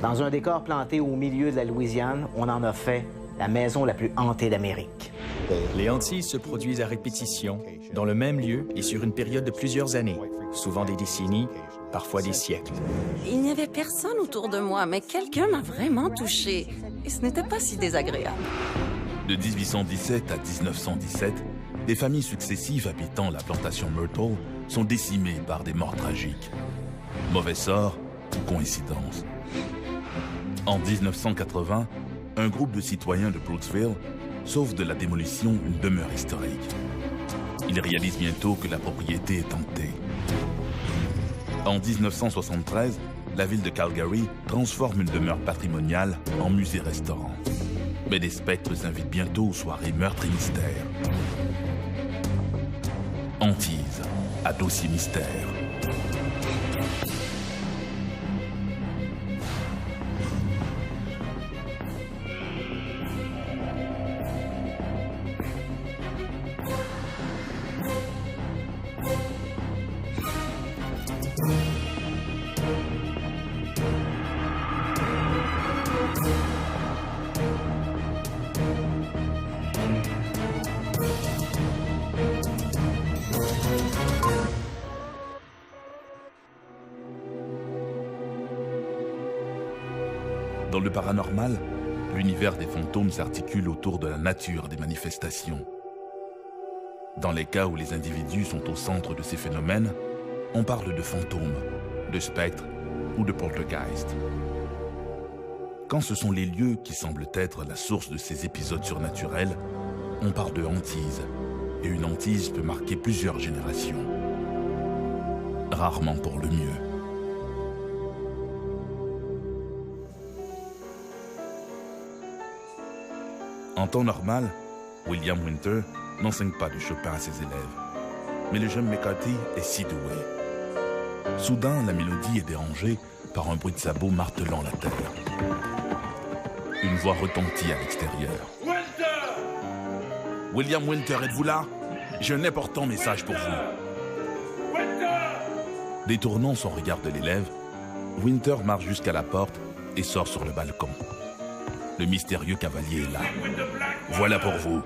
Dans un décor planté au milieu de la Louisiane, on en a fait la maison la plus hantée d'Amérique. Les hantises se produisent à répétition, dans le même lieu et sur une période de plusieurs années, souvent des décennies, parfois des siècles. Il n'y avait personne autour de moi, mais quelqu'un m'a vraiment touchée. Et ce n'était pas si désagréable. De 1817 à 1917, des familles successives habitant la plantation Myrtle sont décimées par des morts tragiques. Mauvais sort ou coïncidence. En 1980, un groupe de citoyens de Brooksville sauve de la démolition une demeure historique. Ils réalisent bientôt que la propriété est hantée. En 1973, la ville de Calgary transforme une demeure patrimoniale en musée-restaurant. Mais des spectres invitent bientôt aux soirées meurtres et mystères. Hantise, à dossier mystère. Dans le paranormal, l'univers des fantômes s'articule autour de la nature des manifestations. Dans les cas où les individus sont au centre de ces phénomènes, on parle de fantômes, de spectres ou de poltergeist. Quand ce sont les lieux qui semblent être la source de ces épisodes surnaturels, on parle de hantise, et une hantise peut marquer plusieurs générations. Rarement pour le mieux. En temps normal, William Winter n'enseigne pas de Chopin à ses élèves. Mais le jeune McCarthy est si doué. Soudain, la mélodie est dérangée par un bruit de sabots martelant la terre. Une voix retentit à l'extérieur. Winter! William Winter, êtes-vous là? J'ai un important message pour vous. Winter! Détournant son regard de l'élève, Winter marche jusqu'à la porte et sort sur le balcon. Le mystérieux cavalier est là. Voilà pour vous.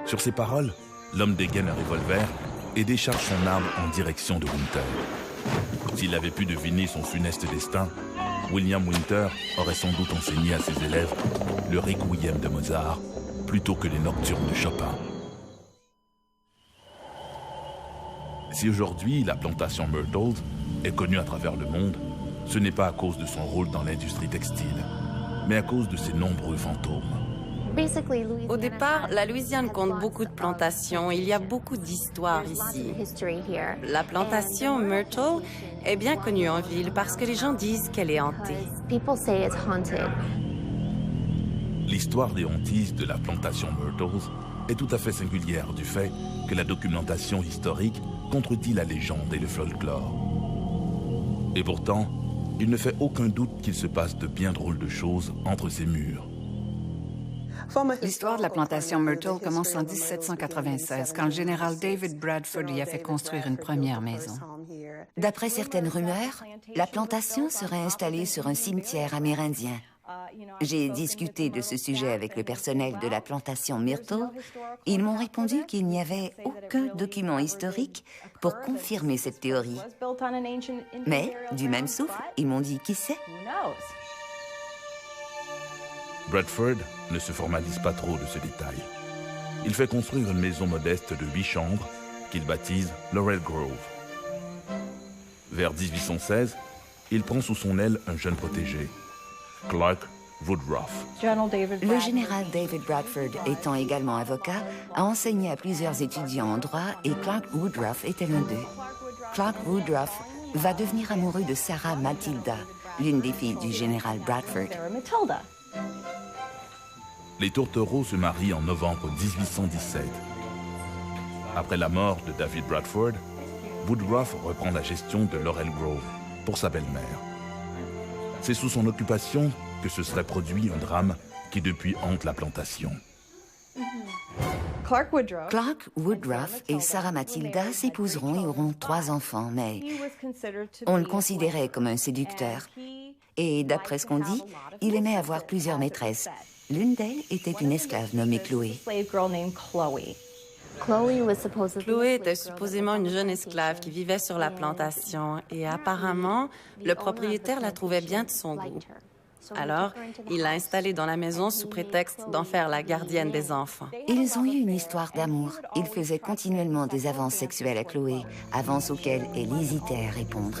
Sur ces paroles, l'homme dégaine un revolver et décharge son arme en direction de Winter. S'il avait pu deviner son funeste destin, William Winter aurait sans doute enseigné à ses élèves le Requiem de Mozart plutôt que les nocturnes de Chopin. Si aujourd'hui la plantation Myrtle est connue à travers le monde, ce n'est pas à cause de son rôle dans l'industrie textile, mais à cause de ses nombreux fantômes. Au départ, la Louisiane compte beaucoup de plantations. Il y a beaucoup d'histoires ici. La plantation Myrtle est bien connue en ville parce que les gens disent qu'elle est hantée. L'histoire des hantises de la plantation Myrtles est tout à fait singulière du fait que la documentation historique contredit la légende et le folklore. Et pourtant, il ne fait aucun doute qu'il se passe de bien drôles de choses entre ces murs. L'histoire de la plantation Myrtle commence en 1796, quand le général David Bradford y a fait construire une première maison. D'après certaines rumeurs, la plantation serait installée sur un cimetière amérindien. J'ai discuté de ce sujet avec le personnel de la plantation Myrtle. Ils m'ont répondu qu'il n'y avait aucun document historique pour confirmer cette théorie. Mais, du même souffle, ils m'ont dit qui sait. Bradford ne se formalise pas trop de ce détail. Il fait construire une maison modeste de 8 chambres qu'il baptise Laurel Grove. Vers 1816, il prend sous son aile un jeune protégé, Clark Woodruff. Le général David Bradford, étant également avocat, a enseigné à plusieurs étudiants en droit et Clark Woodruff était l'un d'eux. Clark Woodruff va devenir amoureux de Sarah Matilda, l'une des filles du général Bradford. Les tourtereaux se marient en novembre 1817. Après la mort de David Bradford, Woodruff reprend la gestion de Laurel Grove pour sa belle-mère. C'est sous son occupation que se serait produit un drame qui depuis hante la plantation. Clark Woodruff et Sarah Matilda s'épouseront et auront 3 enfants, mais on le considérait comme un séducteur. Et d'après ce qu'on dit, il aimait avoir plusieurs maîtresses. L'une d'elles était une esclave nommée Chloé. Chloé était supposément une jeune esclave qui vivait sur la plantation et apparemment, le propriétaire la trouvait bien de son goût. Alors, il l'a installée dans la maison sous prétexte d'en faire la gardienne des enfants. Ils ont eu une histoire d'amour. Il faisait continuellement des avances sexuelles à Chloé, avances auxquelles elle hésitait à répondre.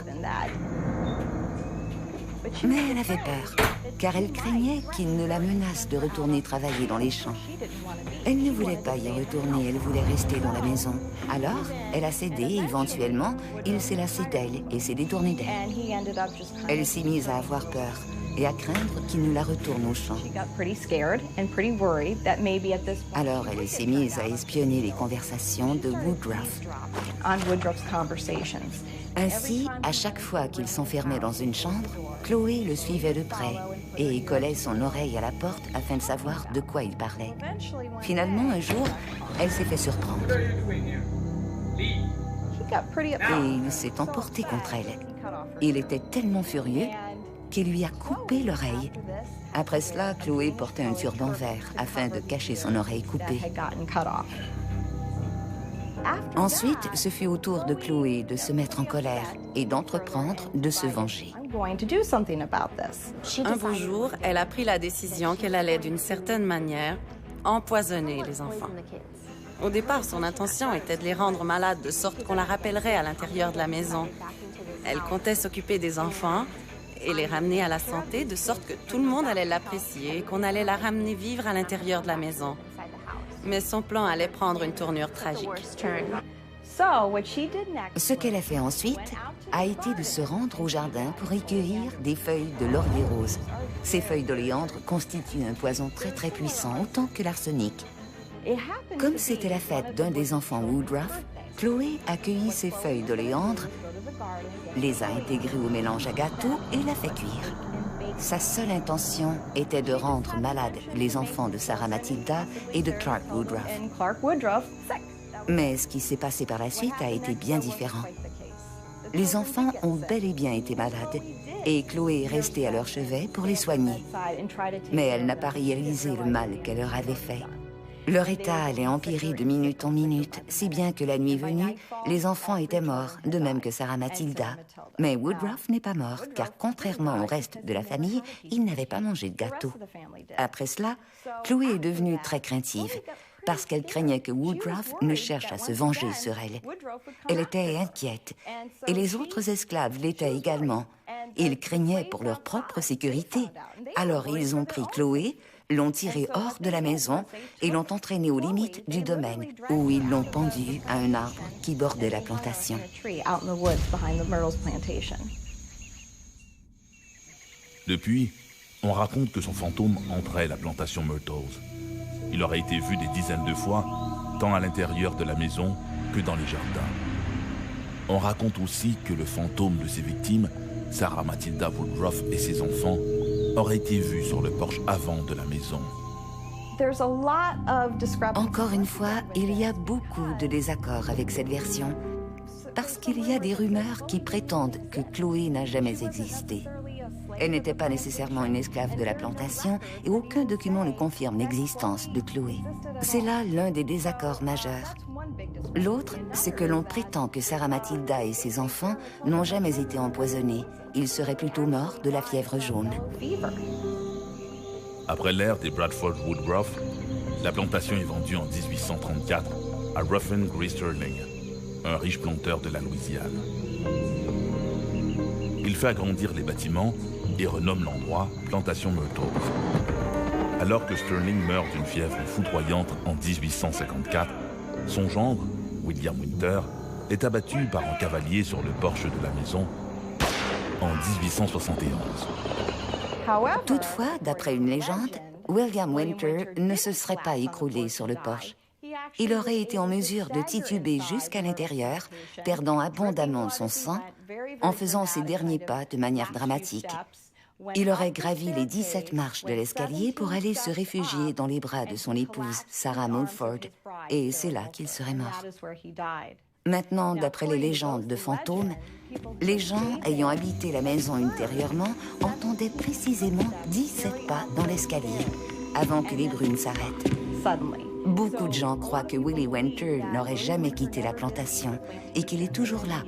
Mais elle avait peur, car elle craignait qu'il ne la menace de retourner travailler dans les champs. Elle ne voulait pas y retourner, elle voulait rester dans la maison. Alors, elle a cédé et éventuellement, il s'est lassé d'elle et s'est détourné d'elle. Elle s'est mise à avoir peur et à craindre qu'il ne la retourne au champ. Alors, elle s'est mise à espionner les conversations de Woodruff. Ainsi, à chaque fois qu'il s'enfermait dans une chambre, Chloé le suivait de près et collait son oreille à la porte afin de savoir de quoi il parlait. Finalement, un jour, elle s'est fait surprendre. Et il s'est emporté contre elle. Il était tellement furieux qu'il lui a coupé l'oreille. Après cela, Chloé portait un turban vert afin de cacher son oreille coupée. Ensuite, ce fut au tour de Chloé de se mettre en colère et d'entreprendre de se venger. Un beau jour, elle a pris la décision qu'elle allait, d'une certaine manière, empoisonner les enfants. Au départ, son intention était de les rendre malades de sorte qu'on la rappellerait à l'intérieur de la maison. Elle comptait s'occuper des enfants et les ramener à la santé de sorte que tout le monde allait l'apprécier et qu'on allait la ramener vivre à l'intérieur de la maison. Mais son plan allait prendre une tournure tragique. Ce qu'elle a fait ensuite a été de se rendre au jardin pour y cueillir des feuilles de laurier rose. Ces feuilles d'oléandre constituent un poison très puissant, autant que l'arsenic. Comme c'était la fête d'un des enfants Woodruff, Chloé a cueilli ces feuilles d'oléandre, les a intégrées au mélange à gâteau et l'a fait cuire. Sa seule intention était de rendre malades les enfants de Sarah Matilda et de Clark Woodruff. Mais ce qui s'est passé par la suite a été bien différent. Les enfants ont bel et bien été malades et Chloé est restée à leur chevet pour les soigner. Mais elle n'a pas réalisé le mal qu'elle leur avait fait. Leur état allait empirer de minute en minute, si bien que la nuit venue, les enfants étaient morts, de même que Sarah Matilda. Mais Woodruff n'est pas mort, car contrairement au reste de la famille, il n'avait pas mangé de gâteau. Après cela, Chloé est devenue très craintive, parce qu'elle craignait que Woodruff ne cherche à se venger sur elle. Elle était inquiète, et les autres esclaves l'étaient également. Ils craignaient pour leur propre sécurité. Alors ils ont pris Chloé, l'ont tirée hors de la maison et l'ont entraînée aux limites du domaine, où ils l'ont pendue à un arbre qui bordait la plantation. Depuis, on raconte que son fantôme entrait la plantation Myrtles. Il aurait été vu des dizaines de fois, tant à l'intérieur de la maison que dans les jardins. On raconte aussi que le fantôme de ses victimes, Sarah Matilda Woodruff et ses enfants, aurait été vu sur le porche avant de la maison. Encore une fois, il y a beaucoup de désaccords avec cette version, parce qu'il y a des rumeurs qui prétendent que Chloé n'a jamais existé. Elle n'était pas nécessairement une esclave de la plantation et aucun document ne confirme l'existence de Chloé. C'est là l'un des désaccords majeurs. L'autre, c'est que l'on prétend que Sarah Matilda et ses enfants n'ont jamais été empoisonnés. Ils seraient plutôt morts de la fièvre jaune. Après l'ère des Bradford Woodruff, la plantation est vendue en 1834 à Ruffin Grey Sterling, un riche planteur de la Louisiane. Il fait agrandir les bâtiments et renomme l'endroit Plantation Myrtles. Alors que Sterling meurt d'une fièvre foudroyante en 1854, son gendre, William Winter, est abattu par un cavalier sur le porche de la maison en 1871. Toutefois, d'après une légende, William Winter ne se serait pas écroulé sur le porche. Il aurait été en mesure de tituber jusqu'à l'intérieur, perdant abondamment de son sang, en faisant ses derniers pas de manière dramatique. Il aurait gravi les 17 marches de l'escalier pour aller se réfugier dans les bras de son épouse, Sarah Mulford, et c'est là qu'il serait mort. Maintenant, d'après les légendes de fantômes, les gens ayant habité la maison ultérieurement entendaient précisément 17 pas dans l'escalier avant que les brumes s'arrêtent. Beaucoup de gens croient que Willie Winter n'aurait jamais quitté la plantation et qu'il est toujours là.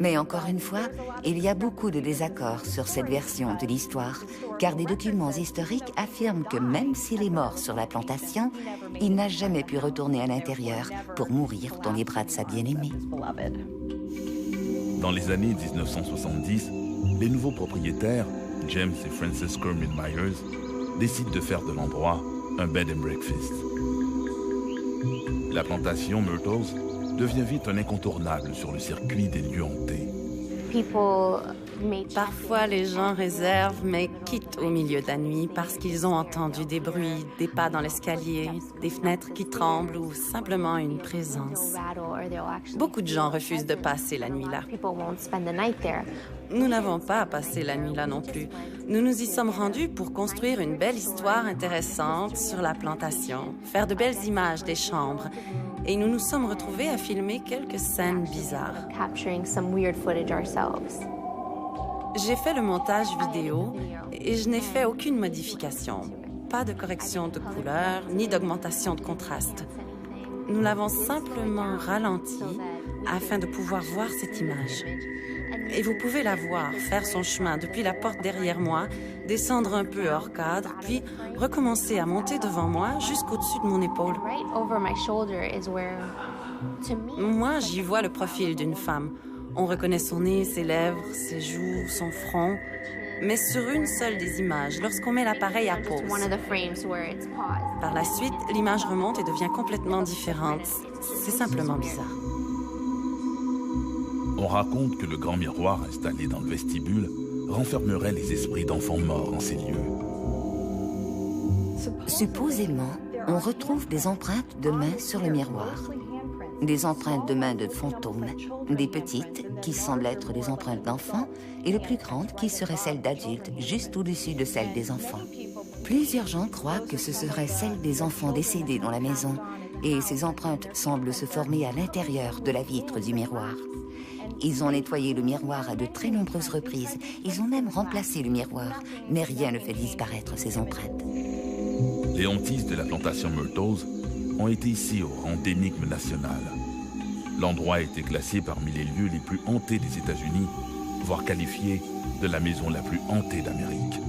Mais encore une fois, il y a beaucoup de désaccords sur cette version de l'histoire, car des documents historiques affirment que même s'il est mort sur la plantation, il n'a jamais pu retourner à l'intérieur pour mourir dans les bras de sa bien-aimée. Dans les années 1970, les nouveaux propriétaires, James et Frances Kerman Myers, décident de faire de l'endroit un bed and breakfast. La plantation Myrtles devient vite un incontournable sur le circuit des lieux hantés. Parfois, les gens réservent, mais quittent au milieu de la nuit parce qu'ils ont entendu des bruits, des pas dans l'escalier, des fenêtres qui tremblent ou simplement une présence. Beaucoup de gens refusent de passer la nuit là. Nous n'avons pas passé la nuit là non plus. Nous nous y sommes rendus pour construire une belle histoire intéressante sur la plantation, faire de belles images des chambres, et nous nous sommes retrouvés à filmer quelques scènes bizarres. J'ai fait le montage vidéo et je n'ai fait aucune modification. Pas de correction de couleur, ni d'augmentation de contraste. Nous l'avons simplement ralenti afin de pouvoir voir cette image. Et vous pouvez la voir faire son chemin depuis la porte derrière moi, descendre un peu hors cadre, puis recommencer à monter devant moi jusqu'au-dessus de mon épaule. Moi, j'y vois le profil d'une femme. On reconnaît son nez, ses lèvres, ses joues, son front. Mais sur une seule des images, lorsqu'on met l'appareil à pause. Par la suite, l'image remonte et devient complètement différente. C'est simplement bizarre. On raconte que le grand miroir installé dans le vestibule renfermerait les esprits d'enfants morts en ces lieux. Supposément, on retrouve des empreintes de mains sur le miroir. Des empreintes de mains de fantômes, des petites qui semblent être des empreintes d'enfants et les plus grandes qui seraient celles d'adultes juste au-dessus de celles des enfants. Plusieurs gens croient que ce seraient celles des enfants décédés dans la maison et ces empreintes semblent se former à l'intérieur de la vitre du miroir. Ils ont nettoyé le miroir à de très nombreuses reprises. Ils ont même remplacé le miroir, mais rien ne fait disparaître ces empreintes. Les hantises de la plantation Myrtles ont été ici au rang d'énigme nationale. L'endroit a été classé parmi les lieux les plus hantés des États-Unis, voire qualifié de la maison la plus hantée d'Amérique.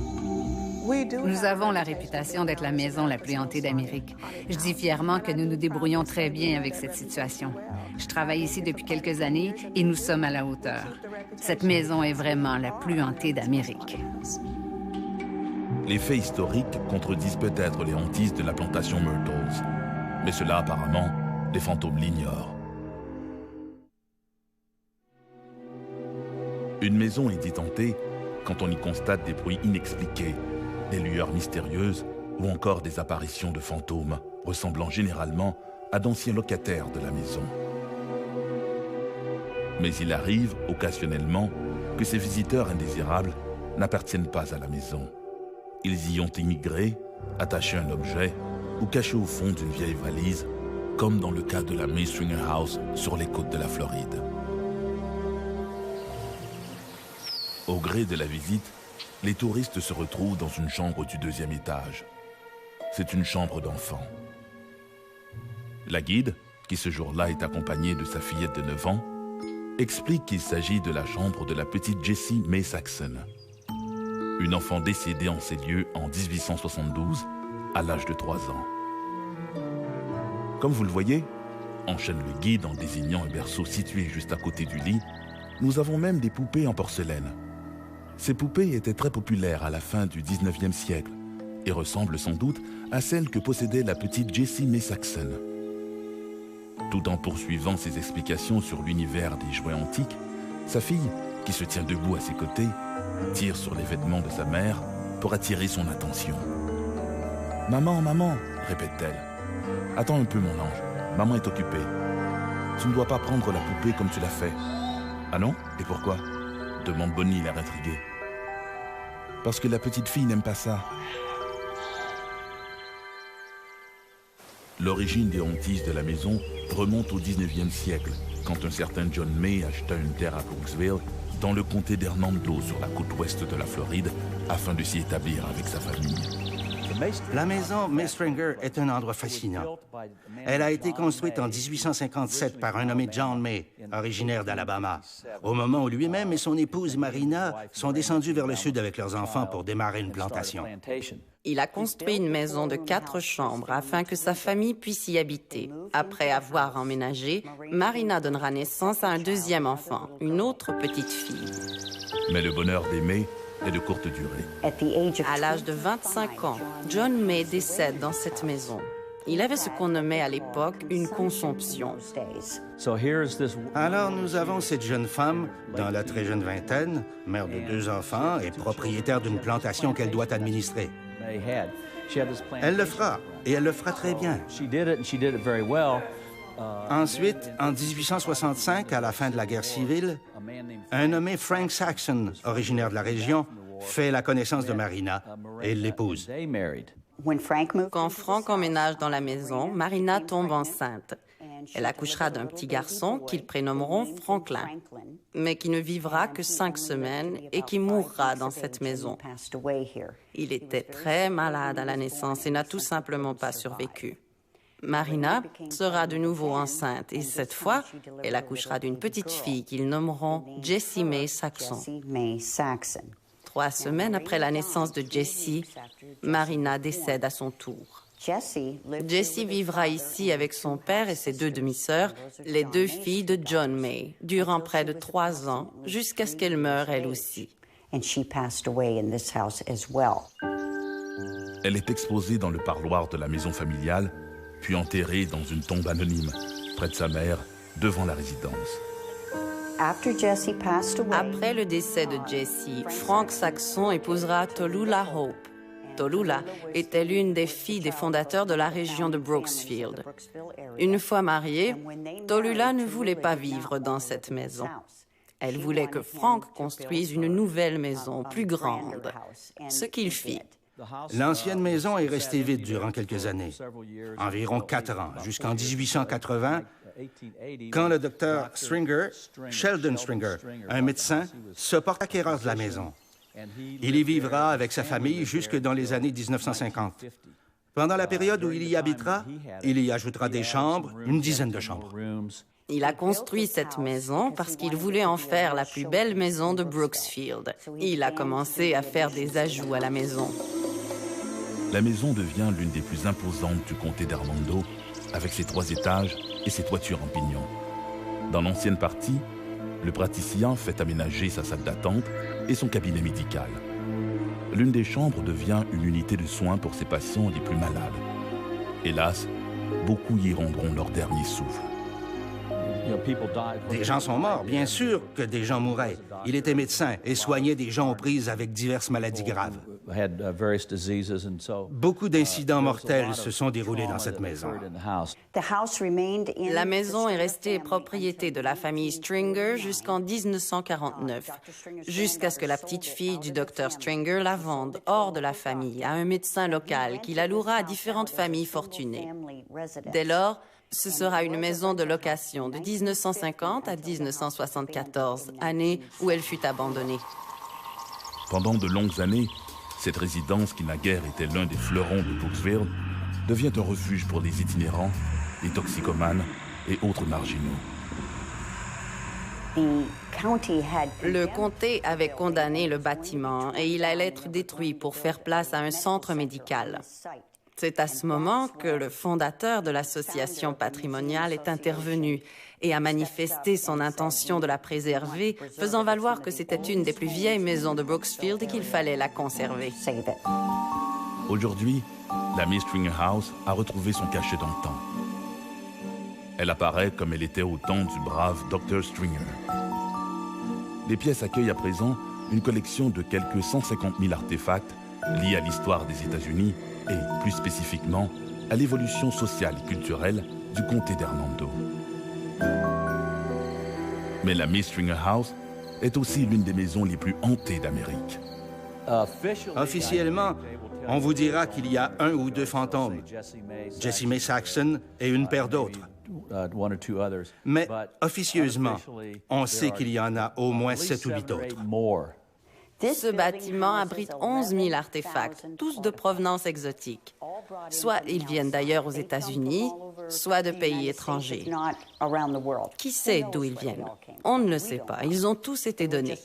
Nous avons la réputation d'être la maison la plus hantée d'Amérique. Je dis fièrement que nous nous débrouillons très bien avec cette situation. Je travaille ici depuis quelques années et nous sommes à la hauteur. Cette maison est vraiment la plus hantée d'Amérique. Les faits historiques contredisent peut-être les hantises de la plantation Myrtles. Mais cela, apparemment, les fantômes l'ignorent. Une maison est dite hantée quand on y constate des bruits inexpliqués, des lueurs mystérieuses ou encore des apparitions de fantômes ressemblant généralement à d'anciens locataires de la maison. Mais il arrive, occasionnellement, que ces visiteurs indésirables n'appartiennent pas à la maison. Ils y ont immigré, attaché un objet ou caché au fond d'une vieille valise, comme dans le cas de la May Stringer House sur les côtes de la Floride. Au gré de la visite, les touristes se retrouvent dans une chambre du 2e étage. C'est une chambre d'enfant. La guide, qui ce jour-là est accompagnée de sa fillette de 9 ans, explique qu'il s'agit de la chambre de la petite Jessie May Saxon, une enfant décédée en ces lieux en 1872, à l'âge de 3 ans. Comme vous le voyez, enchaîne le guide en désignant un berceau situé juste à côté du lit, nous avons même des poupées en porcelaine. Ces poupées étaient très populaires à la fin du 19e siècle et ressemblent sans doute à celles que possédait la petite Jessie May Saxon. Tout en poursuivant ses explications sur l'univers des jouets antiques, sa fille, qui se tient debout à ses côtés, tire sur les vêtements de sa mère pour attirer son attention. « Maman, maman !» répète-t-elle. « Attends un peu, mon ange. Maman est occupée. Tu ne dois pas prendre la poupée comme tu l'as fait. »« Ah non? Et pourquoi ?» demande Bonnie, l'air intrigué. « Parce que la petite fille n'aime pas ça. » L'origine des hantises de la maison remonte au 19e siècle, quand un certain John May acheta une terre à Brooksville, dans le comté d'Hernando, sur la côte ouest de la Floride, afin de s'y établir avec sa famille. La maison May Stringer est un endroit fascinant. Elle a été construite en 1857 par un nommé John May, originaire d'Alabama, au moment où lui-même et son épouse Marina sont descendus vers le sud avec leurs enfants pour démarrer une plantation. Il a construit une maison de 4 chambres afin que sa famille puisse y habiter. Après avoir emménagé, Marina donnera naissance à un deuxième enfant, une autre petite fille. Mais le bonheur des May est de courte durée. À l'âge de 25 ans, John May décède dans cette maison. Il avait ce qu'on nommait à l'époque une consomption. Alors nous avons cette jeune femme, dans la très jeune vingtaine, mère de 2 enfants et propriétaire d'une plantation qu'elle doit administrer. Elle le fera, et elle le fera très bien. Ensuite, en 1865, à la fin de la guerre civile, un nommé Frank Saxon, originaire de la région, fait la connaissance de Marina et l'épouse. Quand Frank emménage dans la maison, Marina tombe enceinte. Elle accouchera d'un petit garçon qu'ils prénommeront Franklin, mais qui ne vivra que 5 semaines et qui mourra dans cette maison. Il était très malade à la naissance et n'a tout simplement pas survécu. Marina sera de nouveau enceinte et cette fois, elle accouchera d'une petite fille qu'ils nommeront Jessie May Saxon. 3 semaines après la naissance de Jessie, Marina décède à son tour. Jessie vivra ici avec son père et ses 2 demi-sœurs, les 2 filles de John May, durant près de 3 ans, jusqu'à ce qu'elle meure elle aussi. Elle est exposée dans le parloir de la maison familiale, puis enterrée dans une tombe anonyme, près de sa mère, devant la résidence. Après le décès de Jessie, Frank Saxon épousera Tallulah Hope. Tallulah était l'une des filles des fondateurs de la région de Brooksfield. Une fois mariée, Tallulah ne voulait pas vivre dans cette maison. Elle voulait que Frank construise une nouvelle maison plus grande, ce qu'il fit. L'ancienne maison est restée vide durant quelques années, environ 4 ans, jusqu'en 1880, quand le docteur Stringer, Sheldon Stringer, un médecin, se porte acquéreur de la maison. Il y vivra avec sa famille jusque dans les années 1950. Pendant la période où il y habitera, il y ajoutera des chambres, une dizaine de chambres. Il a construit cette maison parce qu'il voulait en faire la plus belle maison de Brooksfield. Il a commencé à faire des ajouts à la maison. La maison devient l'une des plus imposantes du comté d'Hernando, avec ses 3 étages et ses toitures en pignon. Dans l'ancienne partie, le praticien fait aménager sa salle d'attente et son cabinet médical. L'une des chambres devient une unité de soins pour ses patients les plus malades. Hélas, beaucoup y rendront leur dernier souffle. Des gens sont morts, bien sûr que des gens mouraient. Il était médecin et soignait des gens aux prises avec diverses maladies graves. Beaucoup d'incidents mortels se sont déroulés dans cette maison. La maison est restée propriété de la famille Stringer jusqu'en 1949, jusqu'à ce que la petite fille du docteur Stringer la vende hors de la famille à un médecin local qui la louera à différentes familles fortunées. Dès lors, ce sera une maison de location de 1950 à 1974, année où elle fut abandonnée. Pendant de longues années, cette résidence qui naguère était l'un des fleurons de Brooksville devient un refuge pour les itinérants, les toxicomanes et autres marginaux. Le comté avait condamné le bâtiment et il allait être détruit pour faire place à un centre médical. C'est à ce moment que le fondateur de l'association patrimoniale est intervenu et a manifesté son intention de la préserver, faisant valoir que c'était une des plus vieilles maisons de Brooksfield et qu'il fallait la conserver. Aujourd'hui, la May Stringer House a retrouvé son cachet dans le temps. Elle apparaît comme elle était au temps du brave Dr. Stringer. Les pièces accueillent à présent une collection de quelques 150 000 artefacts liés à l'histoire des États-Unis et, plus spécifiquement, à l'évolution sociale et culturelle du comté d'Hernando. Mais la May Stringer House est aussi l'une des maisons les plus hantées d'Amérique. Officiellement, on vous dira qu'il y a 1 ou 2 fantômes, Jessie May Saxon et une paire d'autres. Mais officieusement, on sait qu'il y en a au moins 7 ou 8 autres. Ce bâtiment abrite 11 000 artefacts, tous de provenance exotique. Soit ils viennent d'ailleurs aux États-Unis, soit de pays étrangers. Qui sait d'où ils viennent? On ne le sait pas. Ils ont tous été donnés.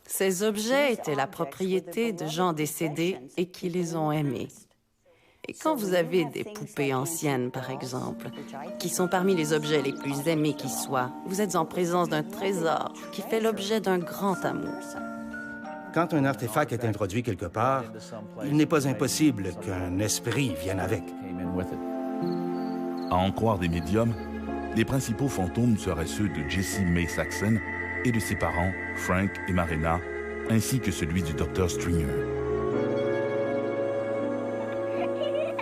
Ces objets étaient la propriété de gens décédés et qui les ont aimés. Et quand vous avez des poupées anciennes, par exemple, qui sont parmi les objets les plus aimés qui soient, vous êtes en présence d'un trésor qui fait l'objet d'un grand amour. Quand un artefact est introduit quelque part, il n'est pas impossible qu'un esprit vienne avec. À en croire des médiums, les principaux fantômes seraient ceux de Jessie May Saxon et de ses parents, Frank et Marina, ainsi que celui du Dr. Stringer.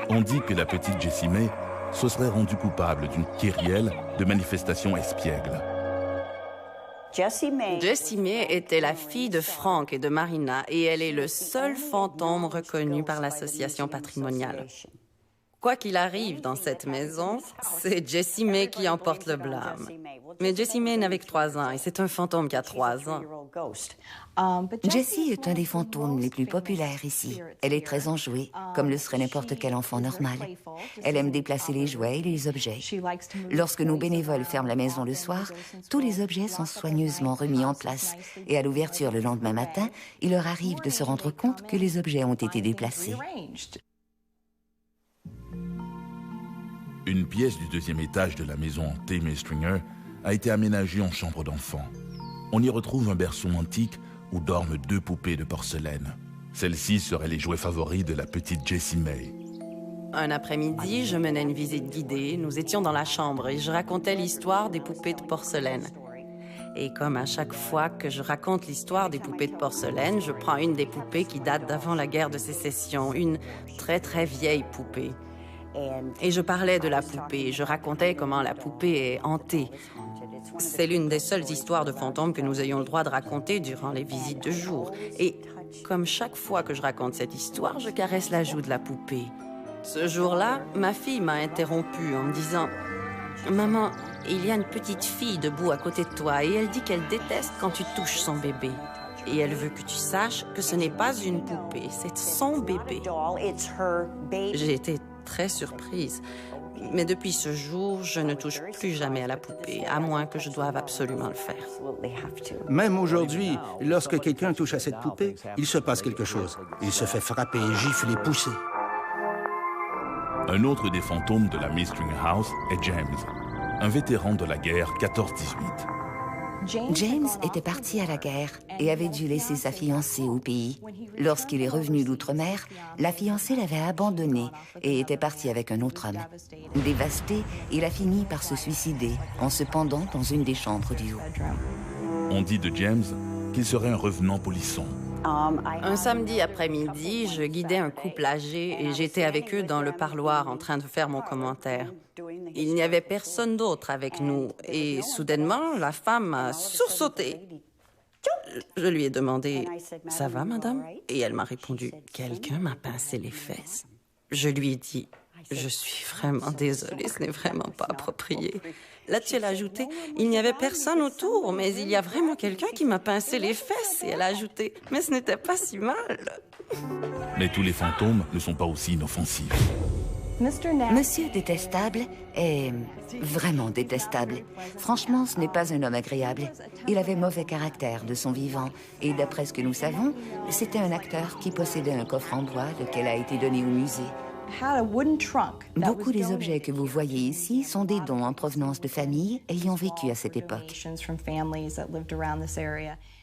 On dit que la petite Jessie May se serait rendue coupable d'une kyrielle de manifestations espiègles. Jessie May était la fille de Frank et de Marina et elle est le seul fantôme reconnu par l'association patrimoniale. Quoi qu'il arrive dans cette maison, c'est Jessie May qui emporte le blâme. Mais Jessie May n'avait que 3 ans et c'est un fantôme qui a 3 ans. Jessie est un des fantômes les plus populaires ici. Elle est très enjouée, comme le serait n'importe quel enfant normal. Elle aime déplacer les jouets et les objets. Lorsque nos bénévoles ferment la maison le soir, tous les objets sont soigneusement remis en place. Et à l'ouverture le lendemain matin, il leur arrive de se rendre compte que les objets ont été déplacés. Une pièce du 2e étage de la maison hantée May Stringer a été aménagée en chambre d'enfant. On y retrouve un berceau antique où dorment 2 poupées de porcelaine. Celles-ci seraient les jouets favoris de la petite Jessie May. Un après-midi, je menais une visite guidée. Nous étions dans la chambre et je racontais l'histoire des poupées de porcelaine. Et comme à chaque fois que je raconte l'histoire des poupées de porcelaine, je prends une des poupées qui date d'avant la guerre de Sécession, une très très vieille poupée. Et je parlais de la poupée, je racontais comment la poupée est hantée. C'est l'une des seules histoires de fantômes que nous ayons le droit de raconter durant les visites de jour. Et comme chaque fois que je raconte cette histoire, je caresse la joue de la poupée. Ce jour-là, ma fille m'a interrompue en me disant « Maman, il y a une petite fille debout à côté de toi et elle dit qu'elle déteste quand tu touches son bébé. Et elle veut que tu saches que ce n'est pas une poupée, c'est son bébé. » J'ai été très surprise. Mais depuis ce jour, je ne touche plus jamais à la poupée, à moins que je doive absolument le faire. Même aujourd'hui, lorsque quelqu'un touche à cette poupée, il se passe quelque chose. Il se fait frapper, gifler, pousser. Un autre des fantômes de la May Stringer House est James, un vétéran de la guerre 14-18. James était parti à la guerre et avait dû laisser sa fiancée au pays. Lorsqu'il est revenu d'outre-mer, la fiancée l'avait abandonné et était partie avec un autre homme. Dévasté, il a fini par se suicider en se pendant dans une des chambres du haut. On dit de James qu'il serait un revenant polisson. Un samedi après-midi, je guidais un couple âgé et j'étais avec eux dans le parloir en train de faire mon commentaire. Il n'y avait personne d'autre avec nous et soudainement, la femme a sursauté. Je lui ai demandé « Ça va, madame ?» Et elle m'a répondu « Quelqu'un m'a pincé les fesses. » Je lui ai dit « Je suis vraiment désolée, ce n'est vraiment pas approprié. » Là-dessus, elle a ajouté « Il n'y avait personne autour, mais il y a vraiment quelqu'un qui m'a pincé les fesses. » Et elle a ajouté « Mais ce n'était pas si mal. » Mais tous les fantômes ne sont pas aussi inoffensifs. Monsieur Détestable est vraiment détestable. Franchement, ce n'est pas un homme agréable. Il avait mauvais caractère de son vivant. Et d'après ce que nous savons, c'était un acteur qui possédait un coffre en bois lequel a été donné au musée. Beaucoup des objets que vous voyez ici sont des dons en provenance de familles ayant vécu à cette époque.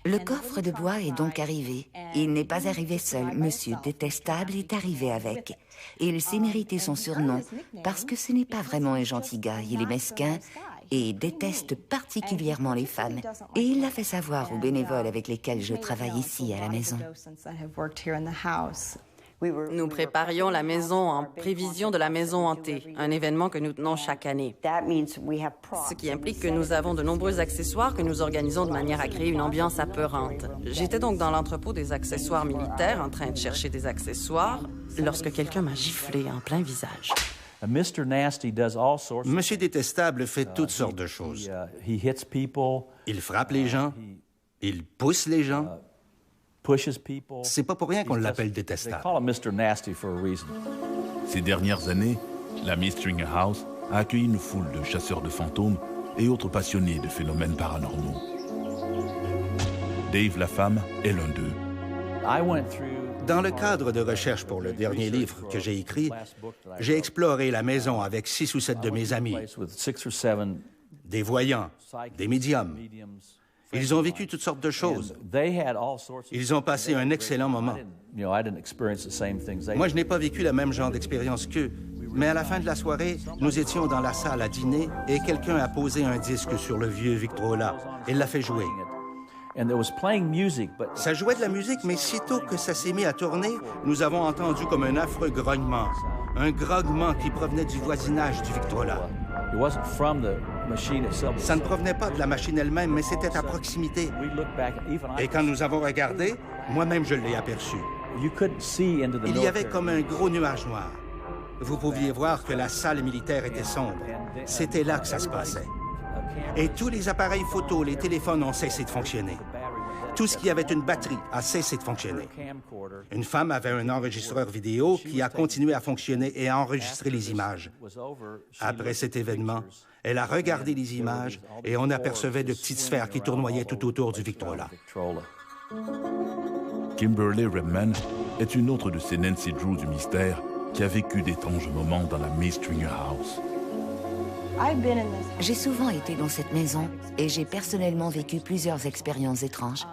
Le coffre de bois est donc arrivé. Il n'est pas arrivé seul. Monsieur Détestable est arrivé avec. Et il s'est mérité son surnom parce que ce n'est pas vraiment un gentil gars. Il est mesquin et déteste particulièrement les femmes. Et il l'a fait savoir aux bénévoles avec lesquels je travaille ici à la maison. Nous préparions la maison en prévision de la maison hantée, un événement que nous tenons chaque année. Ce qui implique que nous avons de nombreux accessoires que nous organisons de manière à créer une ambiance apeurante. J'étais donc dans l'entrepôt des accessoires militaires en train de chercher des accessoires lorsque quelqu'un m'a giflé en plein visage. Monsieur Détestable fait toutes sortes de choses. Il frappe les gens, il pousse les gens. C'est pas pour rien qu'on l'appelle Détestable. Ces dernières années, la Miss Stringer House a accueilli une foule de chasseurs de fantômes et autres passionnés de phénomènes paranormaux. Dave Lafemme est l'un d'eux. Dans le cadre de recherche pour le dernier livre que j'ai écrit, j'ai exploré la maison avec 6 ou 7 de mes amis, des voyants, des médiums. Ils ont vécu toutes sortes de choses. Ils ont passé un excellent moment. Moi, je n'ai pas vécu le même genre d'expérience qu'eux, mais à la fin de la soirée, nous étions dans la salle à dîner et quelqu'un a posé un disque sur le vieux Victrola. Il l'a fait jouer. Ça jouait de la musique, mais sitôt que ça s'est mis à tourner, nous avons entendu comme un affreux grognement. Un grognement qui provenait du voisinage du Victrola. Ça ne provenait pas de la machine elle-même, mais c'était à proximité. Et quand nous avons regardé, moi-même je l'ai aperçu. Il y avait comme un gros nuage noir. Vous pouviez voir que la salle militaire était sombre. C'était là que ça se passait. Et tous les appareils photo, les téléphones ont cessé de fonctionner. Tout ce qui avait une batterie a cessé de fonctionner. Une femme avait un enregistreur vidéo qui a continué à fonctionner et à enregistrer les images. Après cet événement, elle a regardé les images et on apercevait de petites sphères qui tournoyaient tout autour du Victrola. Kimberly Redman est une autre de ces Nancy Drew du mystère qui a vécu d'étranges moments dans la Miss Stringer House. J'ai souvent été dans cette maison et j'ai personnellement vécu plusieurs expériences étranges.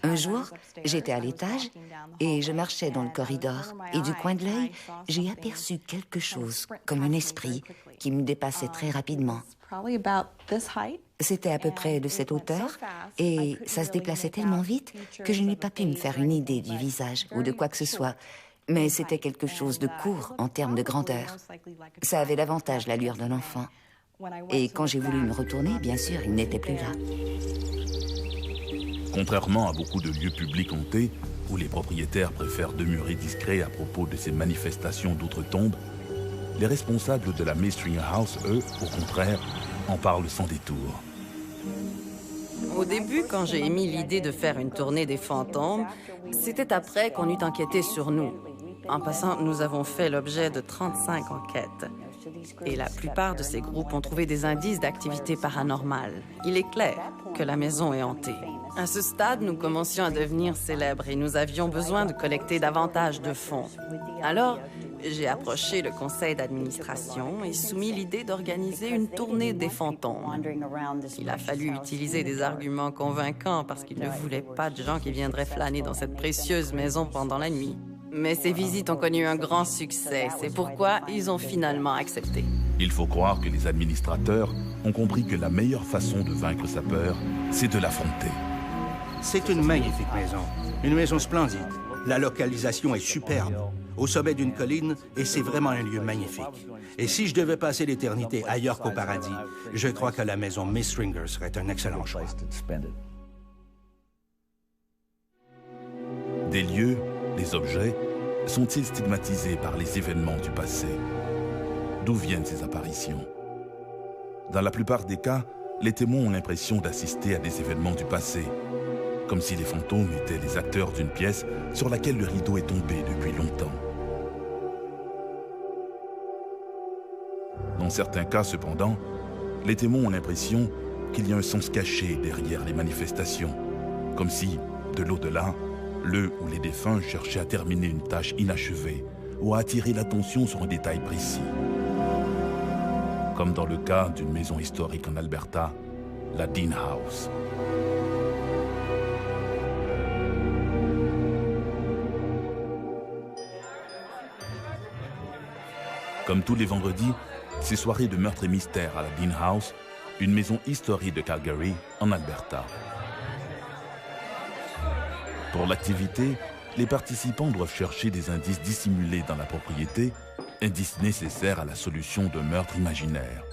Un jour, j'étais à l'étage et je marchais dans le corridor et du coin de l'œil, j'ai aperçu quelque chose comme un esprit qui me dépassait très rapidement. C'était à peu près de cette hauteur et ça se déplaçait tellement vite que je n'ai pas pu me faire une idée du visage ou de quoi que ce soit. Mais c'était quelque chose de court en termes de grandeur. Ça avait davantage l'allure d'un enfant. Et quand j'ai voulu me retourner, bien sûr, il n'était plus là. Contrairement à beaucoup de lieux publics hantés, où les propriétaires préfèrent demeurer discrets à propos de ces manifestations d'outre-tombe, les responsables de la Miss Stringer House, eux, au contraire, en parlent sans détour. Au début, quand j'ai émis l'idée de faire une tournée des fantômes, c'était après qu'on eut enquêté sur nous. En passant, nous avons fait l'objet de 35 enquêtes. Et la plupart de ces groupes ont trouvé des indices d'activité paranormale. Il est clair que la maison est hantée. À ce stade, nous commencions à devenir célèbres et nous avions besoin de collecter davantage de fonds. Alors, j'ai approché le conseil d'administration et soumis l'idée d'organiser une tournée des fantômes. Il a fallu utiliser des arguments convaincants parce qu'ils ne voulaient pas de gens qui viendraient flâner dans cette précieuse maison pendant la nuit. Mais ces visites ont connu un grand succès. C'est pourquoi ils ont finalement accepté. Il faut croire que les administrateurs ont compris que la meilleure façon de vaincre sa peur, c'est de l'affronter. C'est une magnifique maison. Une maison splendide. La localisation est superbe. Au sommet d'une colline, et c'est vraiment un lieu magnifique. Et si je devais passer l'éternité ailleurs qu'au paradis, je crois que la maison Miss Stringer serait un excellent choix. Des lieux, des objets, sont-ils stigmatisés par les événements du passé? D'où viennent ces apparitions? Dans la plupart des cas, les témoins ont l'impression d'assister à des événements du passé, comme si les fantômes étaient les acteurs d'une pièce sur laquelle le rideau est tombé depuis longtemps. Dans certains cas, cependant, les témoins ont l'impression qu'il y a un sens caché derrière les manifestations, comme si, de l'au-delà, le ou les défunts cherchaient à terminer une tâche inachevée ou à attirer l'attention sur un détail précis. Comme dans le cas d'une maison historique en Alberta, la Dean House. Comme tous les vendredis, ces soirées de meurtre et mystère à la Dean House, une maison historique de Calgary, en Alberta. Pour l'activité, les participants doivent chercher des indices dissimulés dans la propriété, indices nécessaires à la solution d'un meurtre imaginaire.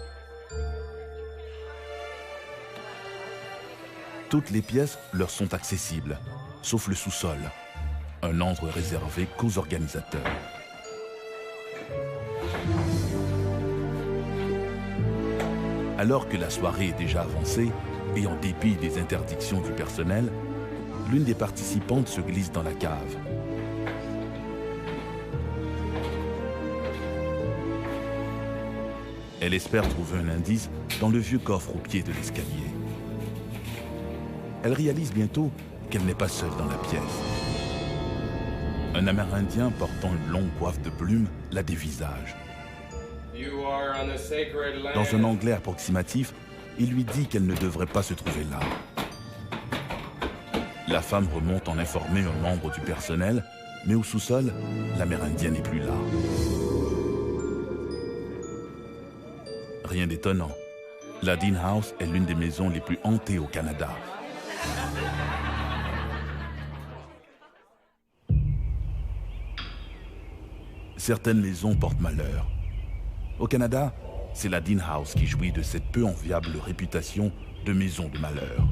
Toutes les pièces leur sont accessibles, sauf le sous-sol, un endroit réservé qu'aux organisateurs. Alors que la soirée est déjà avancée, et en dépit des interdictions du personnel, l'une des participantes se glisse dans la cave. Elle espère trouver un indice dans le vieux coffre au pied de l'escalier. Elle réalise bientôt qu'elle n'est pas seule dans la pièce. Un Amérindien portant une longue coiffe de plumes la dévisage. Dans un anglais approximatif, il lui dit qu'elle ne devrait pas se trouver là. La femme remonte en informer un membre du personnel, mais au sous-sol, l'Amérindien n'est plus là. Rien d'étonnant. La Dean House est l'une des maisons les plus hantées au Canada. Certaines maisons portent malheur. Au Canada, c'est la Dean House qui jouit de cette peu enviable réputation de maison de malheur.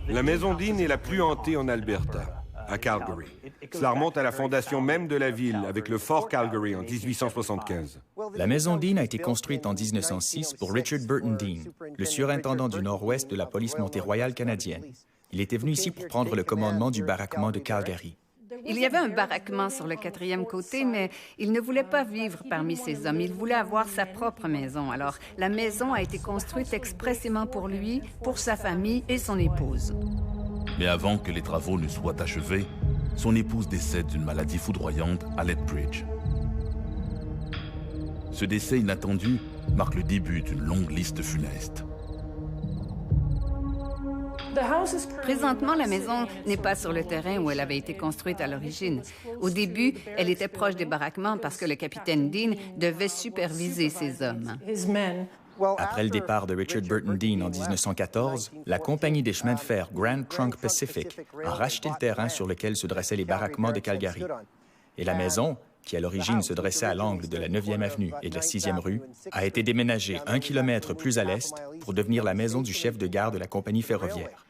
La maison Dean est la plus hantée en Alberta, à Calgary. Cela remonte à la fondation même de la ville, avec le fort Calgary en 1875. La maison Dean a été construite en 1906 pour Richard Burton Dean, le surintendant du nord-ouest de la police montée royale canadienne. Il était venu ici pour prendre le commandement du baraquement de Calgary. Il y avait un baraquement sur le 4e côté, mais il ne voulait pas vivre parmi ces hommes. Il voulait avoir sa propre maison. Alors, la maison a été construite expressément pour lui, pour sa famille et son épouse. Mais avant que les travaux ne soient achevés, son épouse décède d'une maladie foudroyante à Lethbridge. Ce décès inattendu marque le début d'une longue liste funeste. Présentement, la maison n'est pas sur le terrain où elle avait été construite à l'origine. Au début, elle était proche des baraquements parce que le capitaine Dean devait superviser ces hommes. Après le départ de Richard Burton Dean en 1914, la compagnie des chemins de fer Grand Trunk Pacific a racheté le terrain sur lequel se dressaient les baraquements de Calgary. Et la maison, qui à l'origine se dressait à l'angle de la 9e avenue et de la 6e rue, a été déménagée 1 kilomètre plus à l'est pour devenir la maison du chef de gare de la compagnie ferroviaire.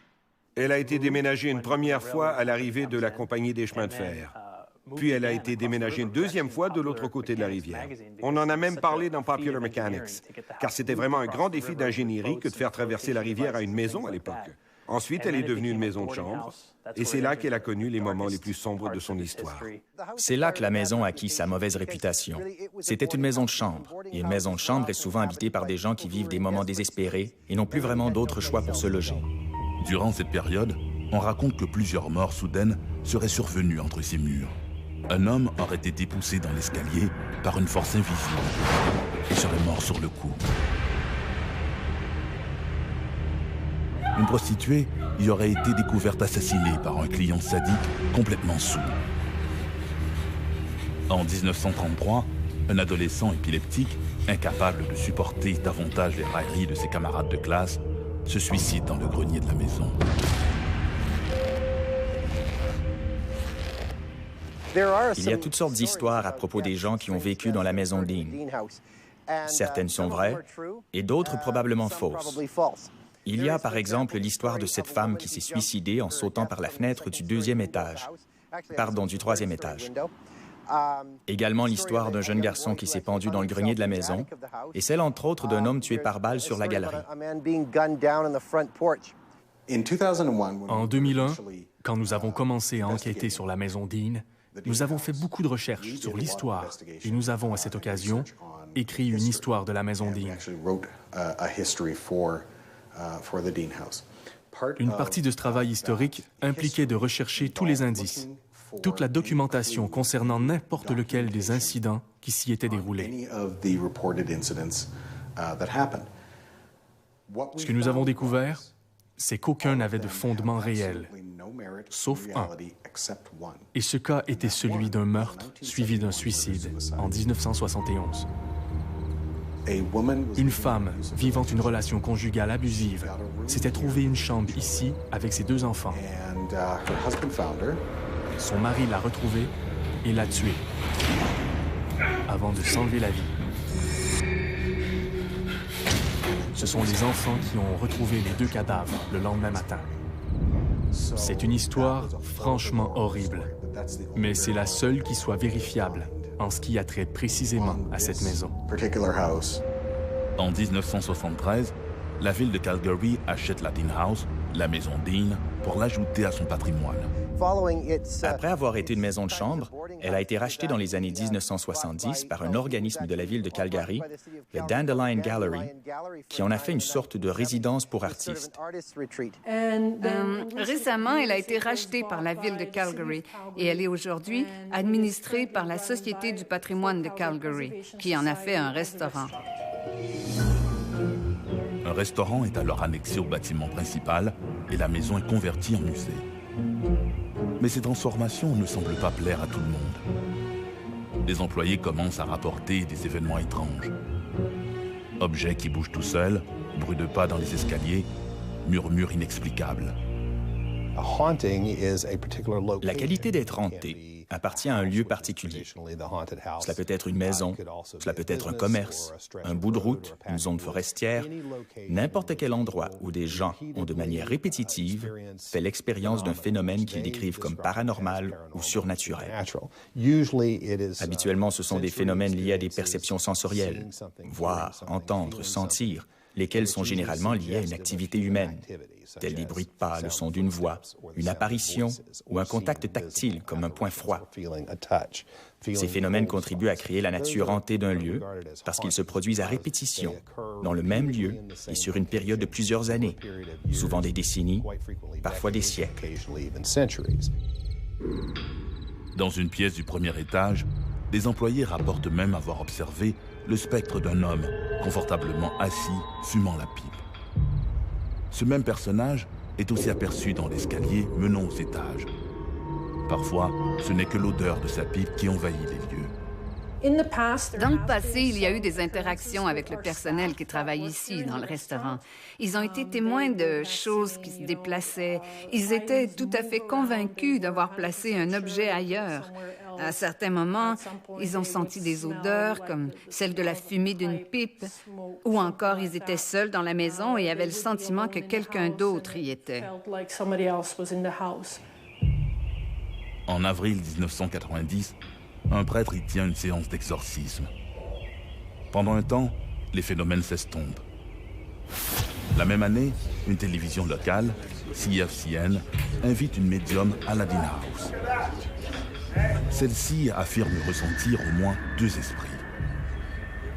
Elle a été déménagée une première fois à l'arrivée de la compagnie des chemins de fer. Puis elle a été déménagée une deuxième fois de l'autre côté de la rivière. On en a même parlé dans Popular Mechanics, car c'était vraiment un grand défi d'ingénierie que de faire traverser la rivière à une maison à l'époque. Ensuite, elle est devenue une maison de chambre, et c'est là qu'elle a connu les moments les plus sombres de son histoire. C'est là que la maison a acquis sa mauvaise réputation. C'était une maison de chambre, et une maison de chambre est souvent habitée par des gens qui vivent des moments désespérés et n'ont plus vraiment d'autre choix pour se loger. Durant cette période, on raconte que plusieurs morts soudaines seraient survenues entre ces murs. Un homme aurait été poussé dans l'escalier par une force invisible et serait mort sur le coup. Une prostituée y aurait été découverte assassinée par un client sadique complètement saoul. En 1933, un adolescent épileptique, incapable de supporter davantage les railleries de ses camarades de classe, se suicide dans le grenier de la maison. Il y a toutes sortes d'histoires à propos des gens qui ont vécu dans la maison Dean. Certaines sont vraies et d'autres probablement fausses. Il y a par exemple l'histoire de cette femme qui s'est suicidée en sautant par la fenêtre du 2e étage. Pardon, du 3e étage. Également l'histoire d'un jeune garçon qui s'est pendu dans le grenier de la maison et celle entre autres d'un homme tué par balle sur la galerie. En 2001, quand nous avons commencé à enquêter sur la maison Dean, nous avons fait beaucoup de recherches sur l'histoire et nous avons à cette occasion écrit une histoire de la maison Dean. Une partie de ce travail historique impliquait de rechercher tous les indices, toute la documentation concernant n'importe lequel des incidents qui s'y étaient déroulés. Ce que nous avons découvert, c'est qu'aucun n'avait de fondement réel, sauf un. Et ce cas était celui d'un meurtre suivi d'un suicide en 1971. Une femme vivant une relation conjugale abusive s'était trouvée une chambre ici avec ses 2 enfants. Son mari l'a retrouvée et l'a tuée avant de s'enlever la vie. Ce sont les enfants qui ont retrouvé les 2 cadavres le lendemain matin. C'est une histoire franchement horrible, mais c'est la seule qui soit vérifiable en ce qui a trait précisément à cette maison. En 1973, la ville de Calgary achète la Dean House, la maison Dean, pour l'ajouter à son patrimoine. Après avoir été une maison de chambre, elle a été rachetée dans les années 1970 par un organisme de la ville de Calgary, le Dandelion Gallery, qui en a fait une sorte de résidence pour artistes. Récemment, elle a été rachetée par la ville de Calgary et elle est aujourd'hui administrée par la Société du patrimoine de Calgary, qui en a fait un restaurant. Un restaurant est alors annexé au bâtiment principal et la maison est convertie en musée. Mais ces transformations ne semblent pas plaire à tout le monde. Les employés commencent à rapporter des événements étranges. Objets qui bougent tout seuls, bruit de pas dans les escaliers, murmures inexplicables. La qualité d'être hanté appartient à un lieu particulier. Cela peut être une maison, cela peut être un commerce, un bout de route, une zone forestière, n'importe quel endroit où des gens ont de manière répétitive fait l'expérience d'un phénomène qu'ils décrivent comme paranormal ou surnaturel. Habituellement, ce sont des phénomènes liés à des perceptions sensorielles, voir, entendre, sentir, lesquels sont généralement liés à une activité humaine, tels des bruits de pas, le son d'une voix, une apparition ou un contact tactile comme un point froid. Ces phénomènes contribuent à créer la nature hantée d'un lieu parce qu'ils se produisent à répétition, dans le même lieu et sur une période de plusieurs années, souvent des décennies, parfois des siècles. Dans une pièce du premier étage, des employés rapportent même avoir observé le spectre d'un homme confortablement assis, fumant la pipe. Ce même personnage est aussi aperçu dans l'escalier menant aux étages. Parfois, ce n'est que l'odeur de sa pipe qui envahit les lieux. Dans le passé, il y a eu des interactions avec le personnel qui travaille ici, dans le restaurant. Ils ont été témoins de choses qui se déplaçaient. Ils étaient tout à fait convaincus d'avoir placé un objet ailleurs. À certains moments, ils ont senti des odeurs comme celle de la fumée d'une pipe, ou encore ils étaient seuls dans la maison et avaient le sentiment que quelqu'un d'autre y était. En avril 1990, un prêtre y tient une séance d'exorcisme. Pendant un temps, les phénomènes s'estompent. La même année, une télévision locale, CFCN, invite une médium à la Dean House. Celle-ci affirme ressentir au moins 2 esprits.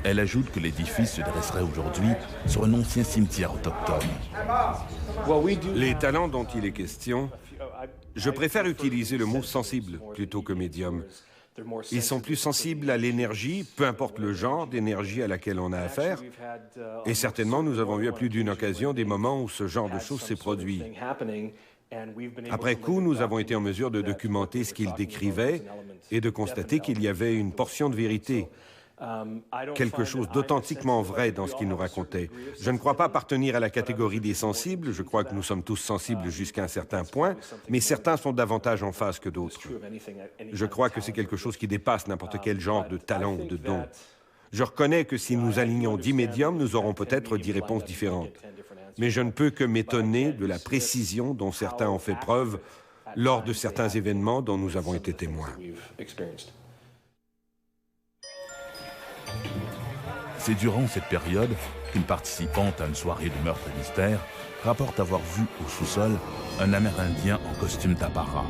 Elle ajoute que l'édifice se dresserait aujourd'hui sur un ancien cimetière autochtone. Les talents dont il est question, je préfère utiliser le mot sensible plutôt que médium. Ils sont plus sensibles à l'énergie, peu importe le genre d'énergie à laquelle on a affaire. Et certainement, nous avons eu à plus d'une occasion des moments où ce genre de choses s'est produit. Après coup, nous avons été en mesure de documenter ce qu'ils décrivaient et de constater qu'il y avait une portion de vérité, quelque chose d'authentiquement vrai dans ce qu'ils nous racontaient. Je ne crois pas appartenir à la catégorie des sensibles, je crois que nous sommes tous sensibles jusqu'à un certain point, mais certains sont davantage en phase que d'autres. Je crois que c'est quelque chose qui dépasse n'importe quel genre de talent ou de don. Je reconnais que si nous alignons 10 médiums, nous aurons peut-être 10 réponses différentes. Mais je ne peux que m'étonner de la précision dont certains ont fait preuve lors de certains événements dont nous avons été témoins. C'est durant cette période qu'une participante à une soirée de meurtre et mystère rapporte avoir vu au sous-sol un Amérindien en costume d'apparat.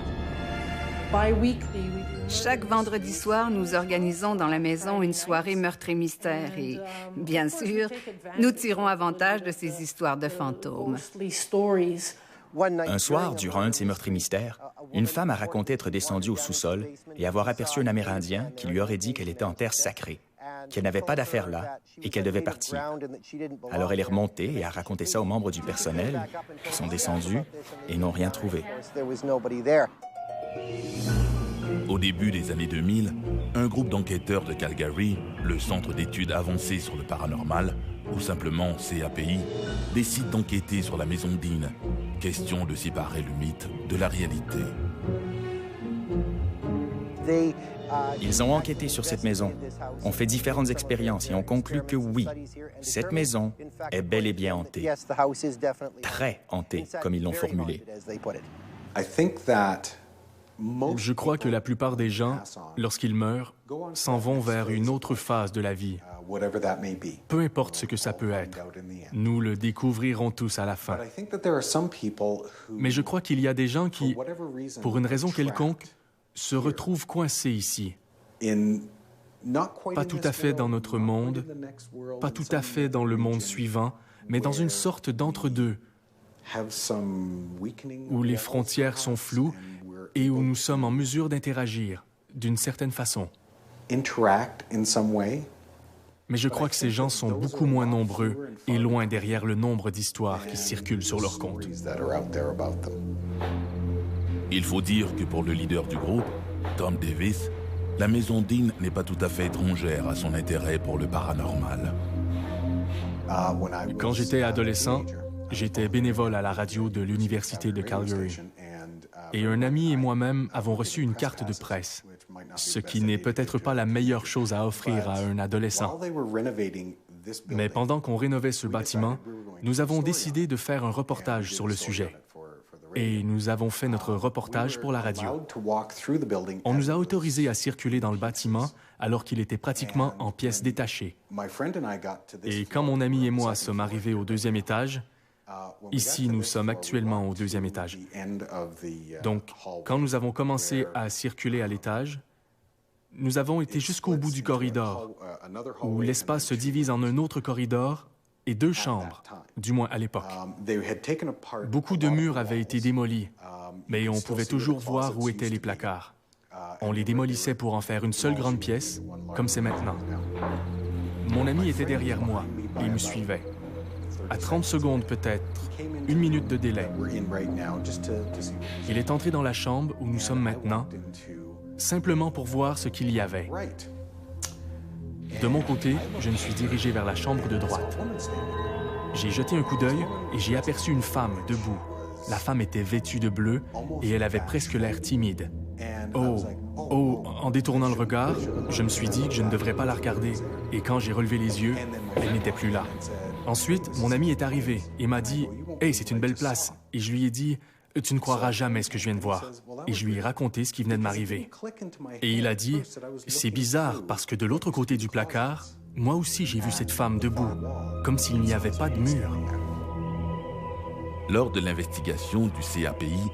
Chaque vendredi soir, nous organisons dans la maison une soirée meurtre et mystère et, bien sûr, nous tirons avantage de ces histoires de fantômes. Un soir, durant un de ces meurtres et mystères, une femme a raconté être descendue au sous-sol et avoir aperçu un Amérindien qui lui aurait dit qu'elle était en terre sacrée, qu'elle n'avait pas d'affaires là et qu'elle devait partir. Alors elle est remontée et a raconté ça aux membres du personnel qui sont descendus et n'ont rien trouvé. Au début des années 2000, un groupe d'enquêteurs de Calgary, le Centre d'études avancées sur le paranormal, ou simplement CAPI, décide d'enquêter sur la maison Dean. Question de séparer le mythe de la réalité. Ils ont enquêté sur cette maison, ont fait différentes expériences et ont conclu que oui, cette maison est bel et bien hantée. Très hantée, comme ils l'ont formulé. Je crois que la plupart des gens, lorsqu'ils meurent, s'en vont vers une autre phase de la vie, Peu importe ce que ça peut être, nous le découvrirons tous à la fin. Mais je crois qu'il y a des gens qui, pour une raison quelconque, se retrouvent coincés ici. Pas tout à fait dans notre monde, pas tout à fait dans le monde suivant, mais dans une sorte d'entre-deux, où les frontières sont floues et où nous sommes en mesure d'interagir d'une certaine façon. Mais je crois que ces gens sont beaucoup moins nombreux et loin derrière le nombre d'histoires qui circulent sur leur compte. Il faut dire que pour le leader du groupe, Tom Davis, la maison Dean n'est pas tout à fait étrangère à son intérêt pour le paranormal. Quand j'étais adolescent, j'étais bénévole à la radio de l'Université de Calgary. Et un ami et moi-même avons reçu une carte de presse, ce qui n'est peut-être pas la meilleure chose à offrir à un adolescent. Mais pendant qu'on rénovait ce bâtiment, nous avons décidé de faire un reportage sur le sujet. Et nous avons fait notre reportage pour la radio. On nous a autorisés à circuler dans le bâtiment alors qu'il était pratiquement en pièces détachées. Et quand mon ami et moi sommes arrivés au 2e étage, ici nous sommes actuellement au 2e étage. Donc, quand nous avons commencé à circuler à l'étage, nous avons été jusqu'au bout du corridor, où l'espace se divise en un autre corridor et 2 chambres, du moins à l'époque. Beaucoup de murs avaient été démolis, mais on pouvait toujours voir où étaient les placards. On les démolissait pour en faire une seule grande pièce, comme c'est maintenant. Mon ami était derrière moi et me suivait. À 30 secondes peut-être, 1 minute de délai. Il est entré dans la chambre où nous sommes maintenant, simplement pour voir ce qu'il y avait. De mon côté, je me suis dirigé vers la chambre de droite. J'ai jeté un coup d'œil et j'ai aperçu une femme debout. La femme était vêtue de bleu et elle avait presque l'air timide. En détournant le regard, je me suis dit que je ne devrais pas la regarder. Et quand j'ai relevé les yeux, elle n'était plus là. Ensuite, mon ami est arrivé et m'a dit « Hey, c'est une belle place ». Et je lui ai dit « Tu ne croiras jamais ce que je viens de voir ». Et je lui ai raconté ce qui venait de m'arriver. Et il a dit « C'est bizarre parce que de l'autre côté du placard, moi aussi j'ai vu cette femme debout, comme s'il n'y avait pas de mur ». Lors de l'investigation du CAPI,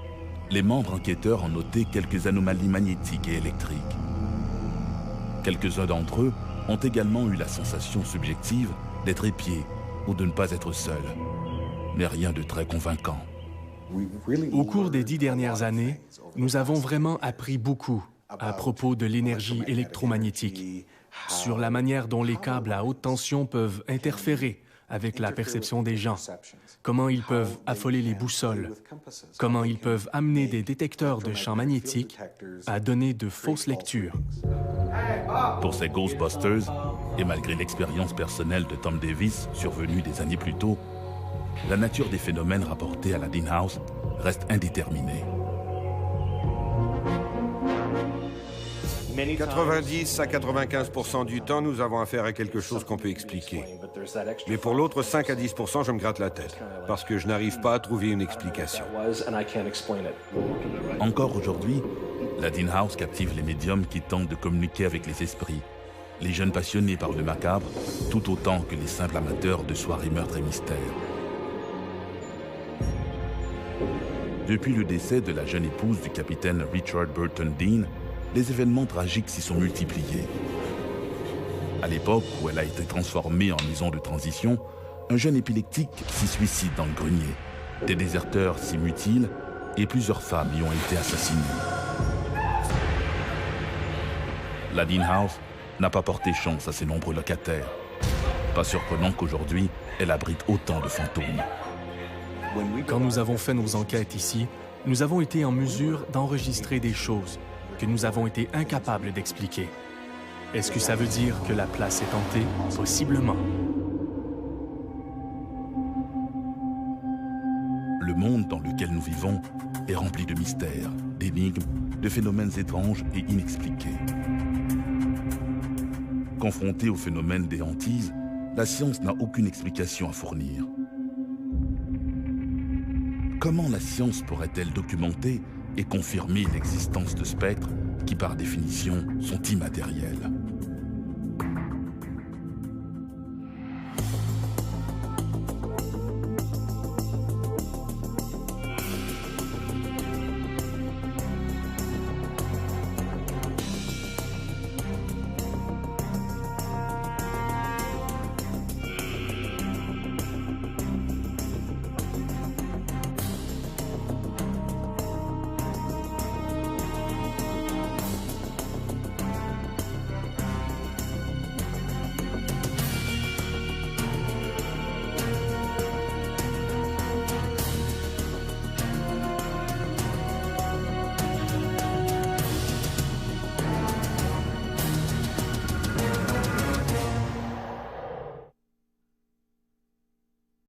les membres enquêteurs ont noté quelques anomalies magnétiques et électriques. Quelques-uns d'entre eux ont également eu la sensation subjective d'être épiés ou de ne pas être seuls, mais rien de très convaincant. Au cours des 10 dernières années, nous avons vraiment appris beaucoup à propos de l'énergie électromagnétique, sur la manière dont les câbles à haute tension peuvent interférer avec la perception des gens, comment ils peuvent affoler les boussoles, comment ils peuvent amener des détecteurs de champs magnétiques à donner de fausses lectures. Pour ces Ghostbusters, et malgré l'expérience personnelle de Tom Davis survenue des années plus tôt, la nature des phénomènes rapportés à la Dean House reste indéterminée. 90 à 95% du temps, nous avons affaire à quelque chose qu'on peut expliquer. Mais pour l'autre 5 à 10%, je me gratte la tête, parce que je n'arrive pas à trouver une explication. Encore aujourd'hui, la Dean House captive les médiums qui tentent de communiquer avec les esprits, les jeunes passionnés par le macabre, tout autant que les simples amateurs de soirées meurtres et mystères. Depuis le décès de la jeune épouse du capitaine Richard Burton Dean, les événements tragiques s'y sont multipliés. À l'époque où elle a été transformée en maison de transition, un jeune épileptique s'y suicide dans le grenier. Des déserteurs s'y mutilent et plusieurs femmes y ont été assassinées. La Dean House n'a pas porté chance à ses nombreux locataires. Pas surprenant qu'aujourd'hui, elle abrite autant de fantômes. Quand nous avons fait nos enquêtes ici, nous avons été en mesure d'enregistrer des choses que nous avons été incapables d'expliquer. Est-ce que ça veut dire que la place est hantée? Possiblement. Le monde dans lequel nous vivons est rempli de mystères, d'énigmes, de phénomènes étranges et inexpliqués. Confrontée au phénomène des hantises, la science n'a aucune explication à fournir. Comment la science pourrait-elle documenter et confirmer l'existence de spectres qui, par définition, sont immatériels?